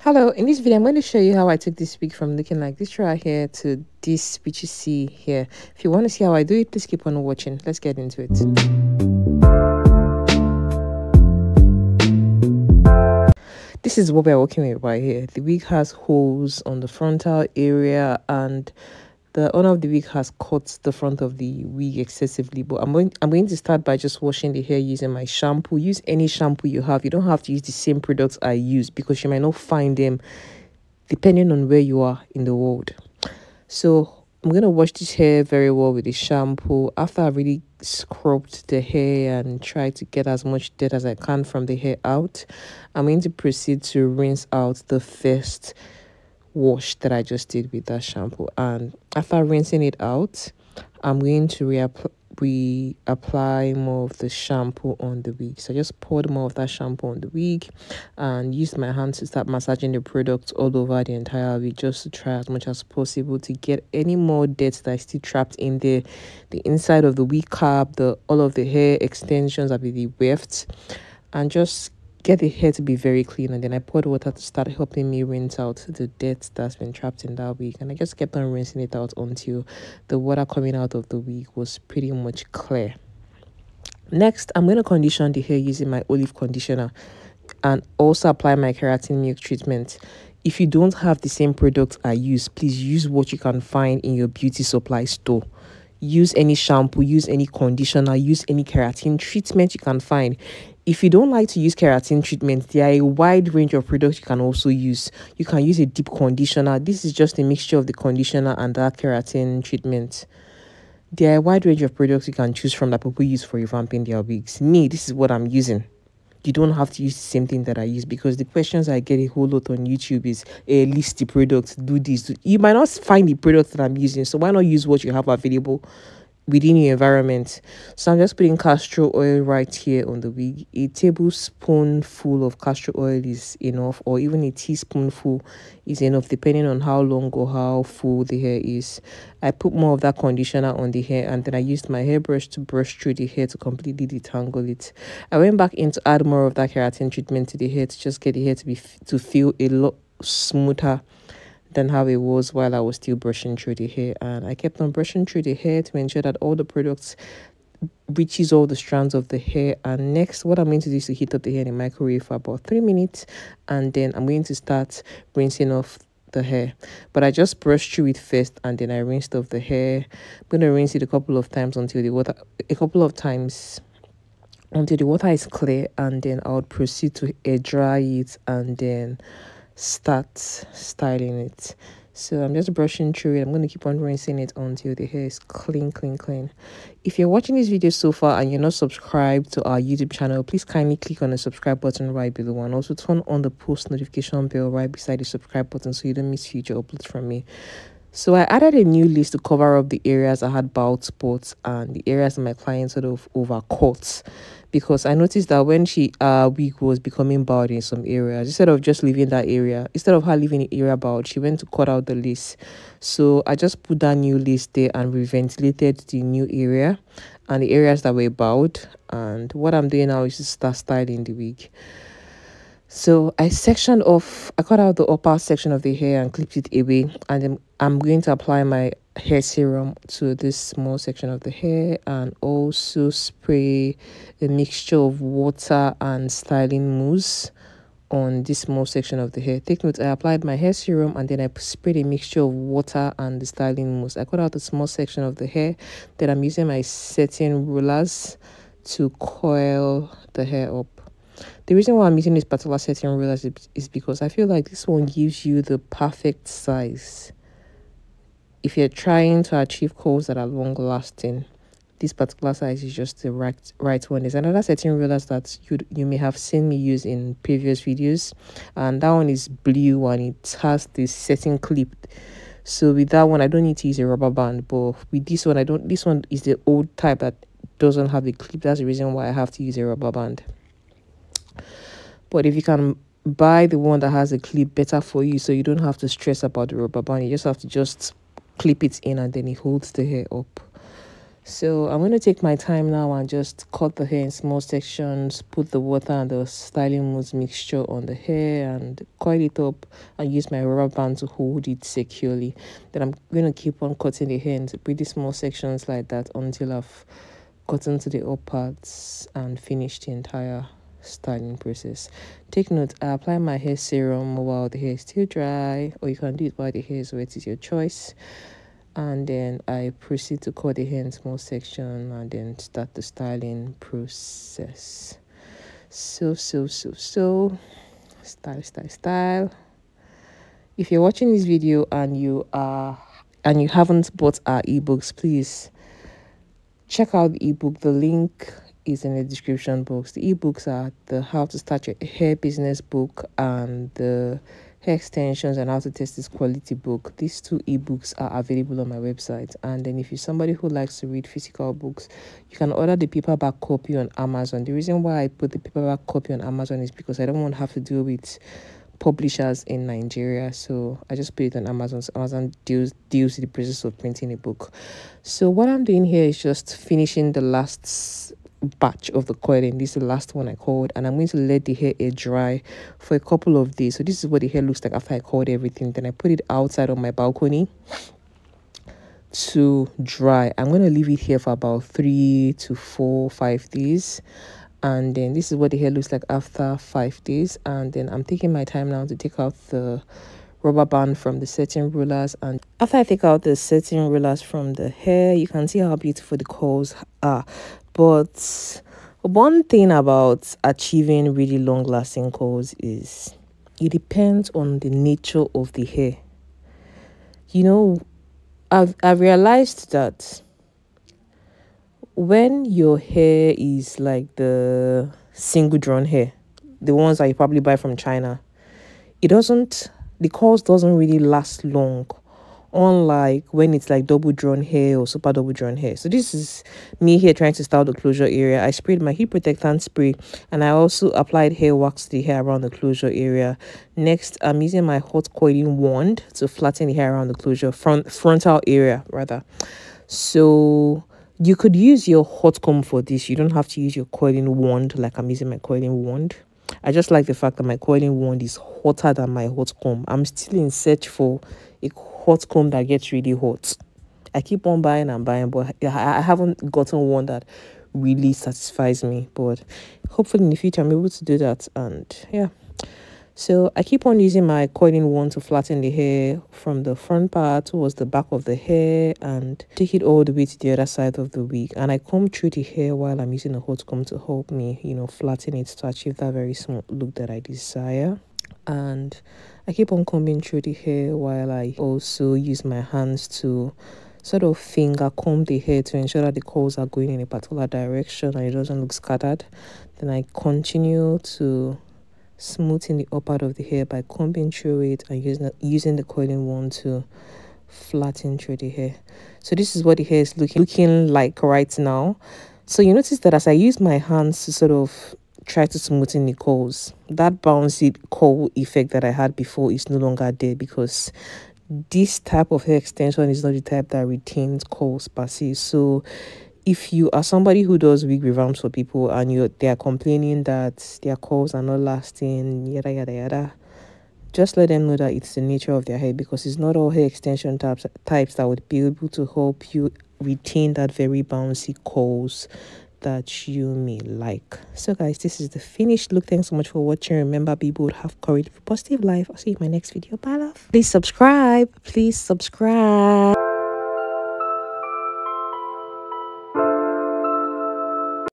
Hello, in this video I'm going to show you how I took this wig from looking like this right here to this which you see here. If you want to see how I do it, please keep on watching. Let's get into it. This is what we're working with right here. The wig has holes on the frontal area, and the owner of the wig has cut the front of the wig excessively. But I'm going to start by just washing the hair using my shampoo. Use any shampoo you have. You don't have to use the same products I use because you might not find them depending on where you are in the world. So I'm going to wash this hair very well with the shampoo. After I really scrubbed the hair and tried to get as much dirt as I can from the hair out, I'm going to proceed to rinse out the first wash that I just did with that shampoo. And after rinsing it out, I'm going to reapply more of the shampoo on the wig. So I just poured more of that shampoo on the wig and used my hands to start massaging the product all over the entire wig, just to try as much as possible to get any more dirt that is still trapped in there, the inside of the wig cap, all of the hair extensions that will be weft, and just get the hair to be very clean. And then I poured water to start helping me rinse out the dirt that's been trapped in that wig, and I just kept on rinsing it out until the water coming out of the wig was pretty much clear. Next, I'm going to condition the hair using my olive conditioner and also apply my keratin milk treatment. If you don't have the same product I use, please use what you can find in your beauty supply store. Use any shampoo, use any conditioner, use any keratin treatment you can find. If you don't like to use keratin treatment, there are a wide range of products you can also use. You can use a deep conditioner. This is just a mixture of the conditioner and that keratin treatment. There are a wide range of products you can choose from that people use for revamping their wigs. Me, this is what I'm using. You don't have to use the same thing that I use, because the questions I get a whole lot on YouTube is, list the products, do this. You might not find the products that I'm using, so why not use what you have available within your environment? So I'm just putting castor oil right here on the wig. A tablespoonful of castor oil is enough, or even a teaspoonful is enough, depending on how long or how full the hair is. I put more of that conditioner on the hair, and then I used my hairbrush to brush through the hair to completely detangle it. I went back in to add more of that keratin treatment to the hair to just get the hair to feel a lot smoother than how it was while I was still brushing through the hair. And I kept on brushing through the hair to ensure that all the products reaches all the strands of the hair. And next, what I'm going to do is to heat up the hair in the microwave for about 3 minutes, and then I'm going to start rinsing off the hair. But I just brushed through it first, and then I rinsed off the hair. I'm going to rinse it a couple of times until the water is clear, and then I'll proceed to air dry it and then start styling it. So I'm just brushing through it. I'm going to keep on rinsing it until the hair is clean. If you're watching this video so far and you're not subscribed to our YouTube channel, please kindly click on the subscribe button right below, and also turn on the post notification bell right beside the subscribe button so you don't miss future uploads from me. So I added a new list to cover up the areas I had bald spots and the areas that my client sort of overcut, because I noticed that when she wig was becoming bald in some areas, instead of just leaving that area, instead of her leaving the area bald, she went to cut out the list. So I just put that new list there and reventilated the new area and the areas that were bald. And what I'm doing now is to start styling the wig. So I cut out the upper section of the hair and clipped it away, and then I'm going to apply my hair serum to this small section of the hair and also spray a mixture of water and styling mousse on this small section of the hair. Take note, I applied my hair serum and then I sprayed a mixture of water and the styling mousse. I cut out a small section of the hair, then I'm using my setting rollers to coil the hair up. The reason why I'm using this particular setting roller is because I feel like this one gives you the perfect size. If you're trying to achieve curls that are long lasting, this particular size is just the right one. There's another setting rollers that you may have seen me use in previous videos, and that one is blue and it has this setting clip. So with that one, I don't need to use a rubber band, but with this one, this one is the old type that doesn't have a clip. That's the reason why I have to use a rubber band. But if you can buy the one that has a clip, better for you, so you don't have to stress about the rubber band. You just have to clip it in and then it holds the hair up. So I'm going to take my time now and just cut the hair in small sections, put the water and the styling mousse mixture on the hair and coil it up and use my rubber band to hold it securely. Then I'm going to keep on cutting the hair into pretty small sections like that until I've gotten to the up parts and finished the entire styling process. Take note, I apply my hair serum while the hair is still dry, or you can do it while the hair is wet, is your choice. And then I proceed to cut the hair in small section and then start the styling process. So style. If you're watching this video and you haven't bought our ebooks, please check out the ebook. The link is in the description box. The ebooks are the How to Start Your Hair Business book and the Hair Extensions and How to Test This Quality book. These two ebooks are available on my website. And then if you're somebody who likes to read physical books, you can order the paperback copy on Amazon. The reason why I put the paperback copy on Amazon is because I don't want to have to deal with publishers in Nigeria, so I just put it on Amazon. So Amazon deals with the process of printing a book. So what I'm doing here is just finishing the last batch of the coiling. This is the last one I coiled, and I'm going to let the hair air dry for a couple of days. So this is what the hair looks like after I coiled everything. Then I put it outside on my balcony to dry. I'm going to leave it here for about 3 to 4 5 days. And then this is what the hair looks like after 5 days. And then I'm taking my time now to take out the rubber band from the setting rollers. And after I take out the setting rollers from the hair, you can see how beautiful the curls are. But one thing about achieving really long lasting curls is it depends on the nature of the hair. You know, I've realized that when your hair is like the single drawn hair, the ones that you probably buy from China, the curls doesn't really last long, unlike when it's like double drawn hair or super double drawn hair. So this is me here trying to style the closure area. I sprayed my heat protectant spray and I also applied hair wax to the hair around the closure area. Next, I'm using my hot coiling wand to flatten the hair around the closure frontal area rather. So you could use your hot comb for this. You don't have to use your coiling wand like I'm using my coiling wand. I just like the fact that my coiling wand is hotter than my hot comb. I'm still in search for a hot comb that gets really hot. I keep on buying and buying, but I haven't gotten one that really satisfies me. But hopefully in the future I'm able to do that. And yeah. So I keep on using my coiling wand to flatten the hair from the front part towards the back of the hair and take it all the way to the other side of the wig. And I comb through the hair while I'm using a hot comb to help me, flatten it to achieve that very smooth look that I desire. And I keep on combing through the hair while I also use my hands to sort of finger comb the hair to ensure that the curls are going in a particular direction and it doesn't look scattered. Then I continue to smoothing the up part of the hair by combing through it and using the coiling wand to flatten through the hair. So this is what the hair is looking like right now. So you notice that as I use my hands to sort of try to smoothen the curls, that bouncy curl effect that I had before is no longer there, because this type of hair extension is not the type that retains curls per se. So if you are somebody who does wig revamps for people and they are complaining that their curls are not lasting, yada yada yada, just let them know that it's the nature of their hair, because it's not all hair extension types that would be able to help you retain that very bouncy curls that you may like. So guys, this is the finished look. Thanks so much for watching. Remember, be bold, have courage, live a positive life. I'll see you in my next video. Bye love. Please subscribe.